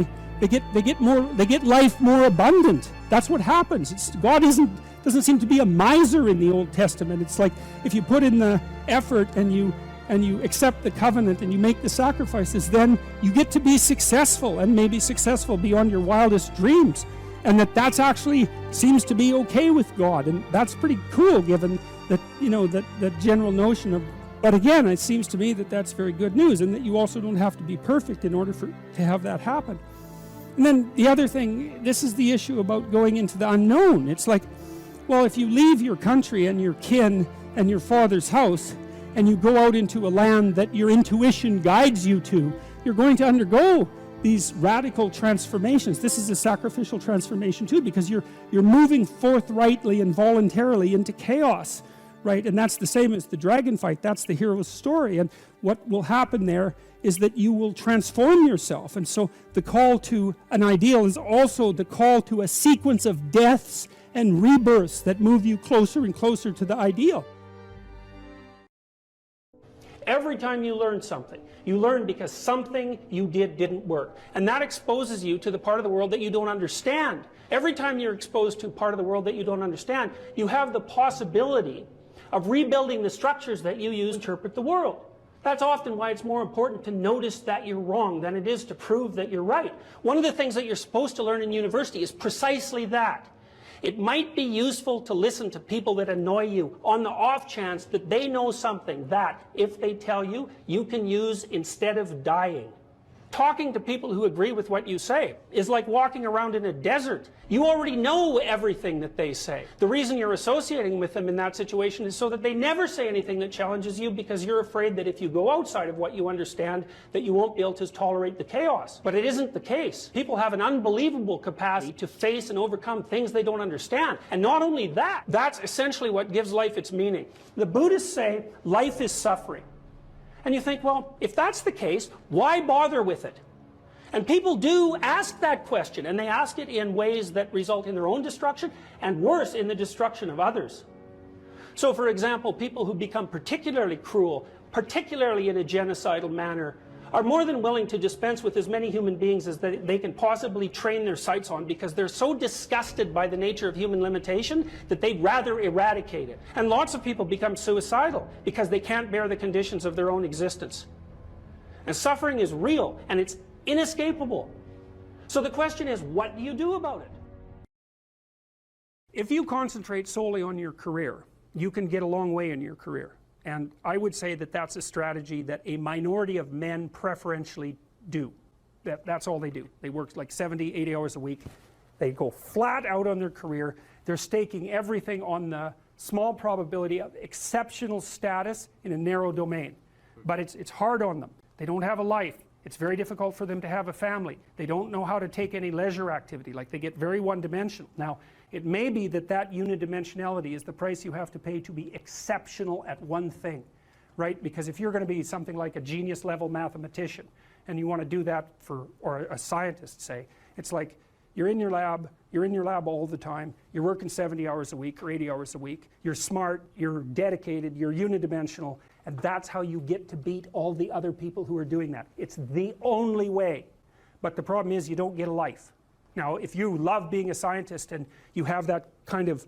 they get life more abundant. That's what happens. God doesn't seem to be a miser in the Old Testament. It's like if you put in the effort and you accept the covenant and you make the sacrifices, then you get to be successful, and maybe successful beyond your wildest dreams. And that's actually seems to be okay with God, and that's pretty cool given that that general notion of. But again, it seems to me that that's very good news, and that you also don't have to be perfect in order to have that happen. And then the other thing, this is the issue about going into the unknown. It's like, well, if you leave your country and your kin and your father's house and you go out into a land that your intuition guides you to, you're going to undergo these radical transformations. This is a sacrificial transformation too, because you're moving forthrightly and voluntarily into chaos, right? And that's the same as the dragon fight. That's the hero's story. And what will happen there is that you will transform yourself. And so the call to an ideal is also the call to a sequence of deaths and rebirths that move you closer and closer to the ideal. Every time you learn something, you learn because something you did didn't work. And that exposes you to the part of the world that you don't understand. Every time you're exposed to a part of the world that you don't understand, you have the possibility of rebuilding the structures that you use to interpret the world. That's often why it's more important to notice that you're wrong than it is to prove that you're right. One of the things that you're supposed to learn in university is precisely that. It might be useful to listen to people that annoy you on the off chance that they know something that, if they tell you, you can use instead of dying. Talking to people who agree with what you say is like walking around in a desert. You already know everything that they say. The reason you're associating with them in that situation is so that they never say anything that challenges you, because you're afraid that if you go outside of what you understand, that you won't be able to tolerate the chaos. But it isn't the case. People have an unbelievable capacity to face and overcome things they don't understand. And not only that, that's essentially what gives life its meaning. The Buddhists say life is suffering. And you think, well, if that's the case, why bother with it? And people do ask that question, and they ask it in ways that result in their own destruction, and worse, in the destruction of others. So, for example, people who become particularly cruel, particularly in a genocidal manner, are more than willing to dispense with as many human beings as they can possibly train their sights on, because they're so disgusted by the nature of human limitation that they'd rather eradicate it. And lots of people become suicidal because they can't bear the conditions of their own existence. And suffering is real, and it's inescapable. So the question is, what do you do about it? If you concentrate solely on your career, you can get a long way in your career. And I would say that that's a strategy that a minority of men preferentially do. That's all they do. They work like 70, 80 hours a week. They go flat out on their career. They're staking everything on the small probability of exceptional status in a narrow domain. But it's hard on them. They don't have a life. It's very difficult for them to have a family. They don't know how to take any leisure activity. Like, they get very one-dimensional. Now, it may be that that unidimensionality is the price you have to pay to be exceptional at one thing, right? Because if you're going to be something like a genius level mathematician and you want to do that for, or a scientist, say, it's like you're in your lab all the time, you're working 70 hours a week or 80 hours a week, you're smart, you're dedicated, you're unidimensional, and that's how you get to beat all the other people who are doing that. It's the only way. But the problem is you don't get a life. Now, if you love being a scientist and you have that kind of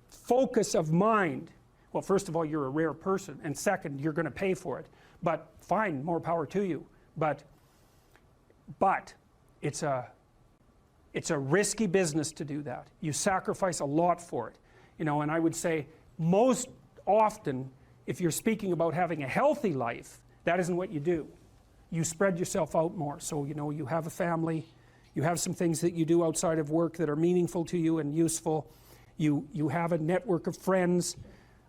focus of mind, well, first of all, you're a rare person, and second, you're going to pay for it. But fine, more power to you. But it's a risky business to do that. You sacrifice a lot for it. You know, and I would say most often, if you're speaking about having a healthy life, that isn't what you do. You spread yourself out more. So, you know, you have a family, you have some things that you do outside of work that are meaningful to you and useful. You have a network of friends.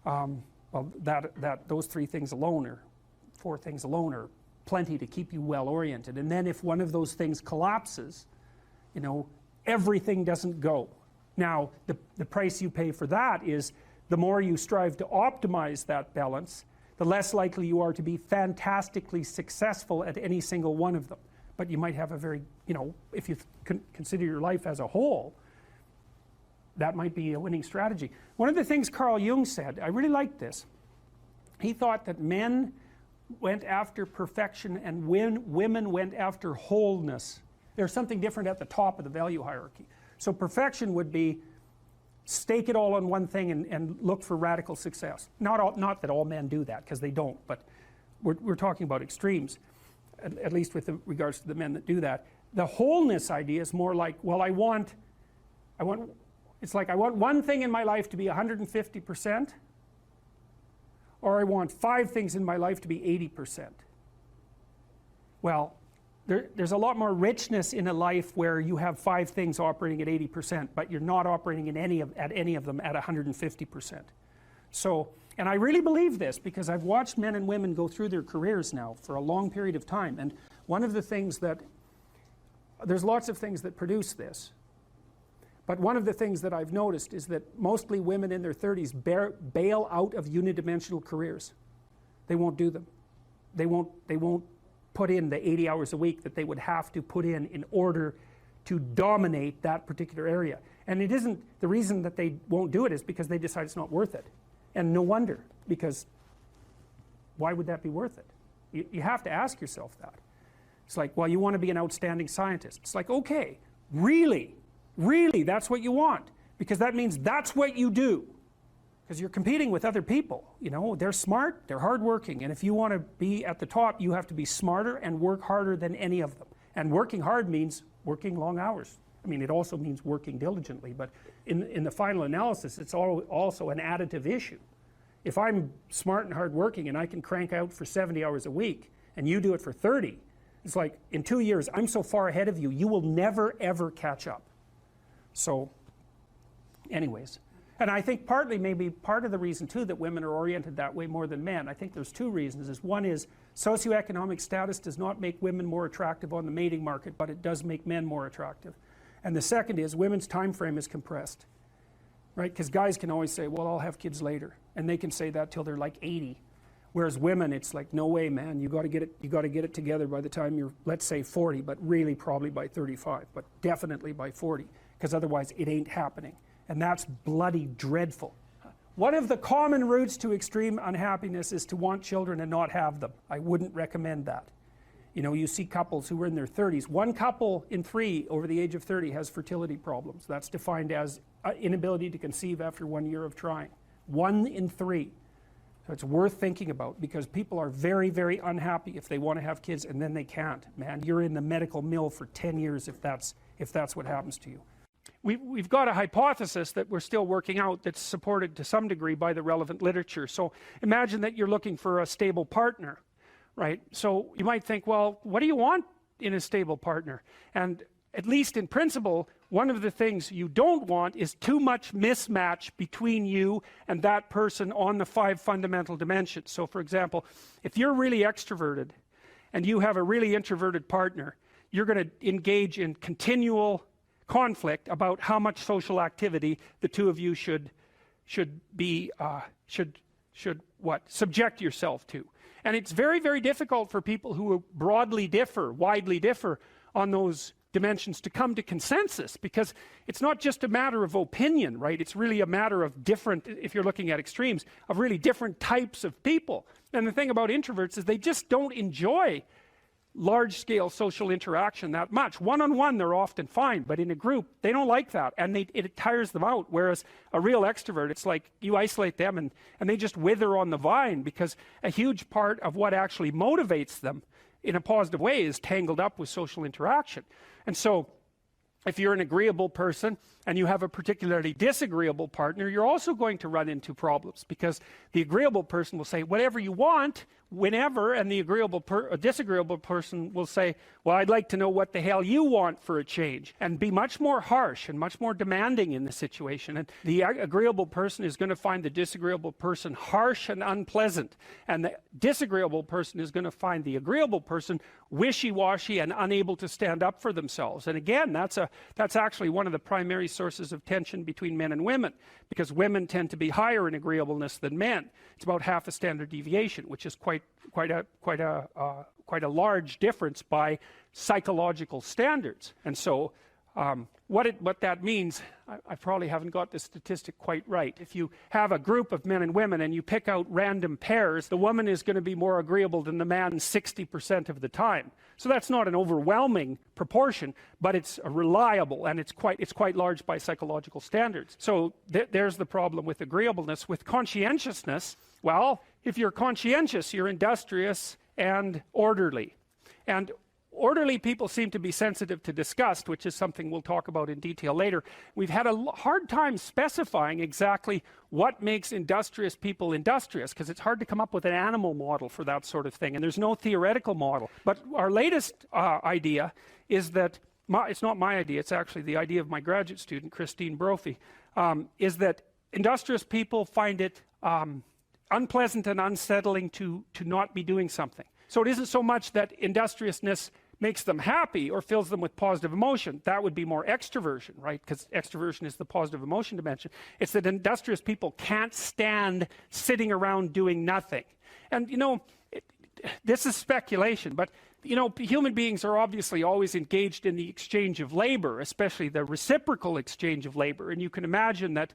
Well, those 3 things alone, or 4 things alone, are plenty to keep you well oriented. And then if one of those things collapses, you know, everything doesn't go. Now, the price you pay for that is the more you strive to optimize that balance, the less likely you are to be fantastically successful at any single one of them. But you might have a very, you know, if you consider your life as a whole, that might be a winning strategy. One of the things Carl Jung said, I really liked this. He thought that men went after perfection and women went after wholeness. There's something different at the top of the value hierarchy. So perfection would be stake it all on one thing and look for radical success. Not that all men do that, because they don't, but we're talking about extremes, at least with regards to the men that do that. The wholeness idea is more like, well, it's like I want one thing in my life to be 150%, or I want 5 things in my life to be 80%. Well, there's a lot more richness in a life where you have 5 things operating at 80%, but you're not operating at any of them at 150%. So, and I really believe this because I've watched men and women go through their careers now for a long period of time, and one of the things that, there's lots of things that produce this, but one of the things that I've noticed is that mostly women in their 30s bail out of unidimensional careers. They won't do them. They won't put in the 80 hours a week that they would have to put in order to dominate that particular area. And it isn't, the reason that they won't do it is because they decide it's not worth it. And no wonder, because why would that be worth it? You have to ask yourself that. It's like, well, you want to be an outstanding scientist. It's like, okay, really, that's what you want, because that means that's what you do. Because you're competing with other people, you know, they're smart, they're hardworking, and if you want to be at the top, you have to be smarter and work harder than any of them. And working hard means working long hours. I mean, it also means working diligently, but in the final analysis, it's also an additive issue. If I'm smart and hardworking and I can crank out for 70 hours a week, and you do it for 30, it's like, in 2 years, I'm so far ahead of you, you will never, ever catch up. So, anyways. And I think partly, maybe part of the reason too that women are oriented that way more than men, I think there's 2 reasons. One is socioeconomic status does not make women more attractive on the mating market, but it does make men more attractive. And the second is women's time frame is compressed, right? Because guys can always say, well, I'll have kids later, and they can say that till they're like 80. Whereas women, it's like, no way, man, you got to get it together by the time you're, let's say 40, but really probably by 35, but definitely by 40, because otherwise it ain't happening. And that's bloody dreadful. One of the common routes to extreme unhappiness is to want children and not have them. I wouldn't recommend that. You know, you see couples who are in their 30s. 1 couple in 3 over the age of 30 has fertility problems. That's defined as inability to conceive after 1 year of trying. 1 in 3. So it's worth thinking about, because people are very, very unhappy if they want to have kids and then they can't. Man, you're in the medical mill for 10 years if that's what happens to you. we've got a hypothesis that we're still working out that's supported to some degree by the relevant literature. So imagine that you're looking for a stable partner, right? So you might think, well, what do you want in a stable partner? And at least in principle, one of the things you don't want is too much mismatch between you and that person on the 5 fundamental dimensions. So for example, if you're really extroverted and you have a really introverted partner, you're going to engage in continual conflict about how much social activity the two of you should subject yourself to. And it's very, very difficult for people who widely differ on those dimensions to come to consensus, because it's not just a matter of opinion, right? It's really a matter of different, if you're looking at extremes, of really different types of people. And the thing about introverts is they just don't enjoy large-scale social interaction that much. One-on-one, they're often fine, but in a group, they don't like that, and it tires them out. Whereas a real extrovert, it's like you isolate them and they just wither on the vine, because a huge part of what actually motivates them in a positive way is tangled up with social interaction. And so if you're an agreeable person and you have a particularly disagreeable partner, you're also going to run into problems, because the agreeable person will say whatever you want whenever, and the disagreeable person will say, well, I'd like to know what the hell you want for a change, and be much more harsh and much more demanding in the situation. And the agreeable person is going to find the disagreeable person harsh and unpleasant, and the disagreeable person is going to find the agreeable person wishy-washy and unable to stand up for themselves. And again, that's actually one of the primary sources of tension between men and women, because women tend to be higher in agreeableness than men. It's about half a standard deviation, which is quite a large difference by psychological standards. And so what that means, I probably haven't got the statistic quite right. If you have a group of men and women and you pick out random pairs, the woman is going to be more agreeable than the man 60% of the time. So that's not an overwhelming proportion, but it's reliable, and it's quite large by psychological standards. So there's the problem with agreeableness. With conscientiousness, well, if you're conscientious, you're industrious and orderly. And orderly people seem to be sensitive to disgust, which is something we'll talk about in detail later. We've had a hard time specifying exactly what makes industrious people industrious, because it's hard to come up with an animal model for that sort of thing, and there's no theoretical model. But our latest idea is that, it's not my idea, it's actually the idea of my graduate student, Christine Brophy, is that industrious people find it unpleasant and unsettling to not be doing something. So it isn't so much that industriousness makes them happy or fills them with positive emotion. That would be more extroversion, right? Because extroversion is the positive emotion dimension. It's that industrious people can't stand sitting around doing nothing. And this is speculation, but human beings are obviously always engaged in the exchange of labor, especially the reciprocal exchange of labor. And you can imagine that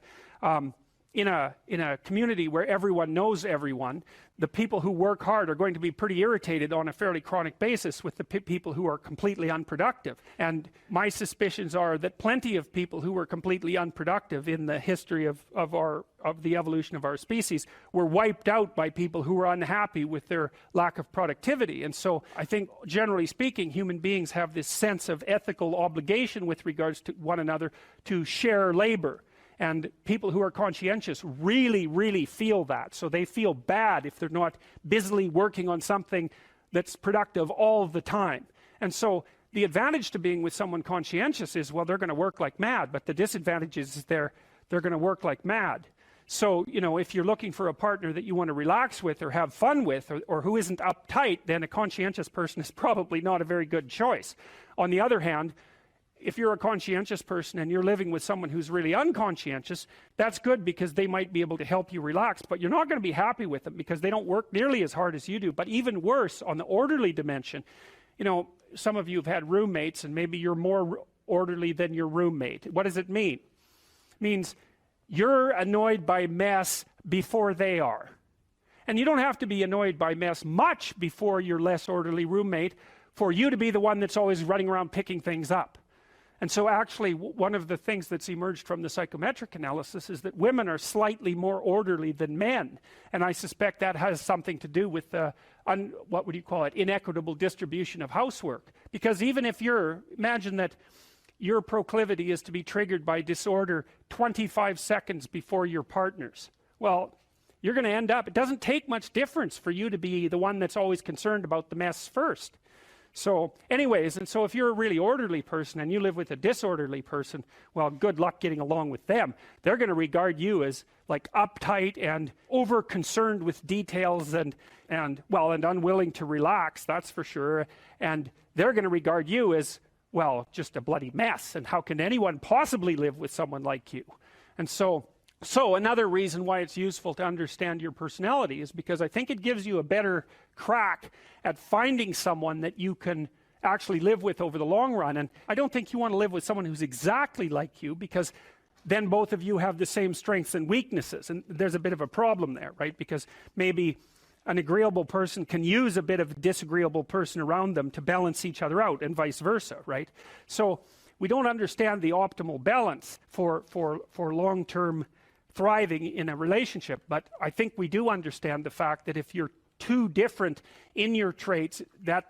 in a community where everyone knows everyone, the people who work hard are going to be pretty irritated on a fairly chronic basis with the people who are completely unproductive. And my suspicions are that plenty of people who were completely unproductive in the history of the evolution of our species were wiped out by people who were unhappy with their lack of productivity. And so I think, generally speaking, human beings have this sense of ethical obligation with regards to one another to share labor. And people who are conscientious really, really feel that. So they feel bad if they're not busily working on something that's productive all the time. And so the advantage to being with someone conscientious is, well, they're going to work like mad. But the disadvantage is they're going to work like mad. So, if you're looking for a partner that you want to relax with or have fun with, or who isn't uptight, then a conscientious person is probably not a very good choice. On the other hand, if you're a conscientious person and you're living with someone who's really unconscientious, that's good, because they might be able to help you relax, but you're not going to be happy with them because they don't work nearly as hard as you do. But even worse, on the orderly dimension, some of you have had roommates, and maybe you're more orderly than your roommate. What does it mean? It means you're annoyed by mess before they are. And you don't have to be annoyed by mess much before your less orderly roommate for you to be the one that's always running around picking things up. And so actually, one of the things that's emerged from the psychometric analysis is that women are slightly more orderly than men. And I suspect that has something to do with the, what would you call it, inequitable distribution of housework. Because even if imagine that your proclivity is to be triggered by disorder 25 seconds before your partner's. Well, you're going to end up, it doesn't take much difference for you to be the one that's always concerned about the mess first. So anyways, and so if you're a really orderly person and you live with a disorderly person, well, good luck getting along with them. They're going to regard you as like uptight and over concerned with details and unwilling to relax, that's for sure. And they're going to regard you as, well, just a bloody mess. And how can anyone possibly live with someone like you? And so another reason why it's useful to understand your personality is because I think it gives you a better crack at finding someone that you can actually live with over the long run. And I don't think you want to live with someone who's exactly like you, because then both of you have the same strengths and weaknesses. And there's a bit of a problem there, right? Because maybe an agreeable person can use a bit of a disagreeable person around them to balance each other out, and vice versa, right? So we don't understand the optimal balance for long-term thriving in a relationship, but I think we do understand the fact that if you're too different in your traits, that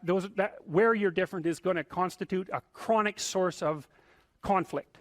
where you're different is going to constitute a chronic source of conflict.